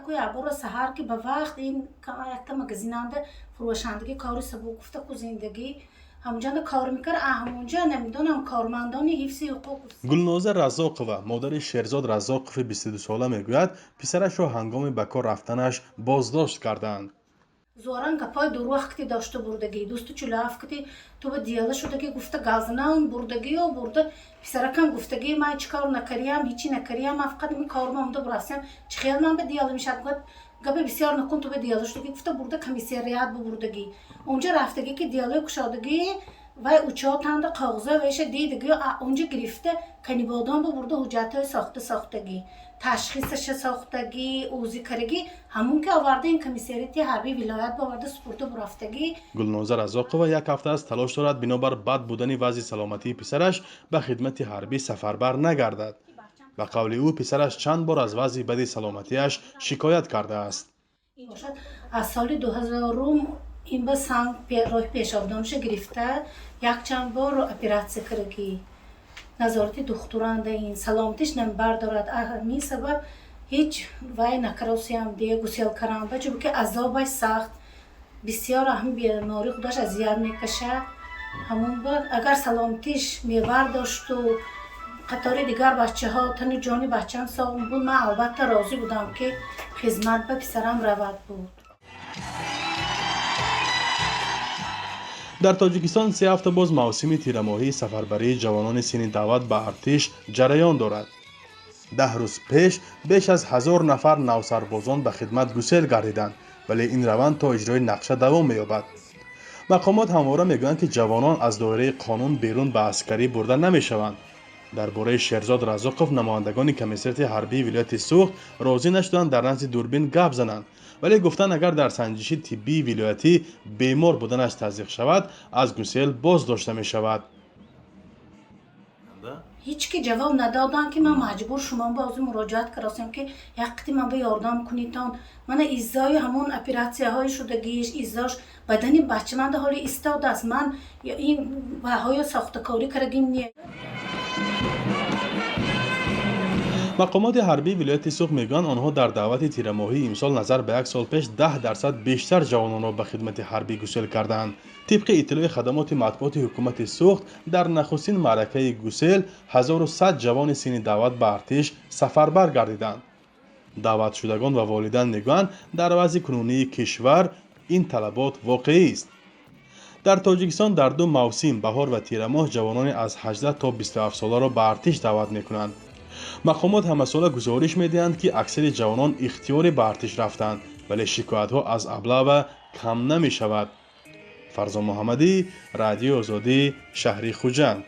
کو ابر سحر که به وقت این یک مگزیننده فروشندگی کار سبو گفته کو زندگی همونجا کار میکرد همونجا نمیدونم کارمندان حفظ حقوق. گلنازه رزاقова مادر شیرزاد رزاقov 22 ساله میگوید پسرش را هنگام به کار رفتنش بازداشت کردند. زوران گپای دروغ کتی داشته بردگی دوست چلاف کتی تو به دیاله شدگی گفته گازنان بردگی و برده پسرکم گفتگی من چیکار نکردم هیچی نکردم فقط می کارم مونده براسم چه خیال من به دیاله میشد گفت گپ بسیار نکن تو به دیاله شدگی گفته برده کمیسریات بردگی اونجا رفتگی که دیاله کشادگی و اوچاتند کاغذا ویش دیدگی اونجا گرفته کنی بادام برده حجت ساختگی تشخیصش ساختگی اوزی کرگی همون که آورده این کمیسریت حربی ولایت آورده سپرده برفتگی. گلنازه رزاقова یک هفته است تلاش دارد بنابر بد بودن وضع سلامتی پسرش به خدمت حربی سفربر نگردد. به قول او پسرش چند بار از وضع بد سلامتیش شکایت کرده است. از سال 2000 این با سنگ راه پیشاردانش گرفته یک چند بار اپراسیون کرگی نظارت دکتران این سلامتیش نمیبردارد همین سبب هیچ وای نکراسیم دیگه گسیل کردم بچه که عذابش سخت بسیار اهم بیماری خودش اذیت میکشه همون بعد اگر سلامتیش میبرداشت و قطار دیگر بچه ها تن جانی بچه هم ساقم بود من البته راضی بودم که خدمت به پسرم رود بود. در تاجیکستان 3 هفته باز موسم تیرماهی سفربری جوانان سین دعوت به ارتش جریان دارد. 10 روز پیش بیش از 1000 نفر نوسربازان به خدمت گسیل گردیدند ولی این روند تا اجرای نقشه دوام می‌یابد. مقامات همواره میگویند که جوانان از دایره قانون بیرون به عسکری برده نمیشوند. درباره شیرزاد رزاقov نمایندگان کمیسریت حربی ولایت سوخت راضی نشدند در نزد دوربین گپ زنند ولی گفتند اگر در سنجش طبی ولایتی بیمار بودنش تصدیق شود از گسیل باز داشته می شود. هیچ کی جواب ندادن که من مجبور شما بازی مراجعت کردم که یک قطعی من به یاردم کنیتان من ایزای همون اپراسیون های شدگیش ایزاش بدنی بچه من در حال ایستاد است من این بهای ساختکاری کردیم نیه. مقامات حربی ولایت سوخت میگویند آنها در دعوت تیرماهی امسال نظر به یک سال پیش 10% بیشتر جوانان را به خدمت حربی گسیل کردند. طبق اطلاع خدمات مطبوعات حکومت سوخت در نخستین معرکه گسیل 1100 جوان سین دعوت به ارتش سفربر گردیدند. دعوت شدگان و والدین میگویند در وضع کنونی کشور این طلبات واقعی است. در تاجیکستان در دو موسم بهار و تیر ماه جوانان از 18 تا 27 ساله را به ارتش دعوت میکنند. مقامات همساله گزارش میدهند که اکثر جوانان اختیاری به ارتش رفتند ولی شکایت ها از ابله کم نمی شود. فرزان محمدی، رادیو آزادی، شهر خوجند.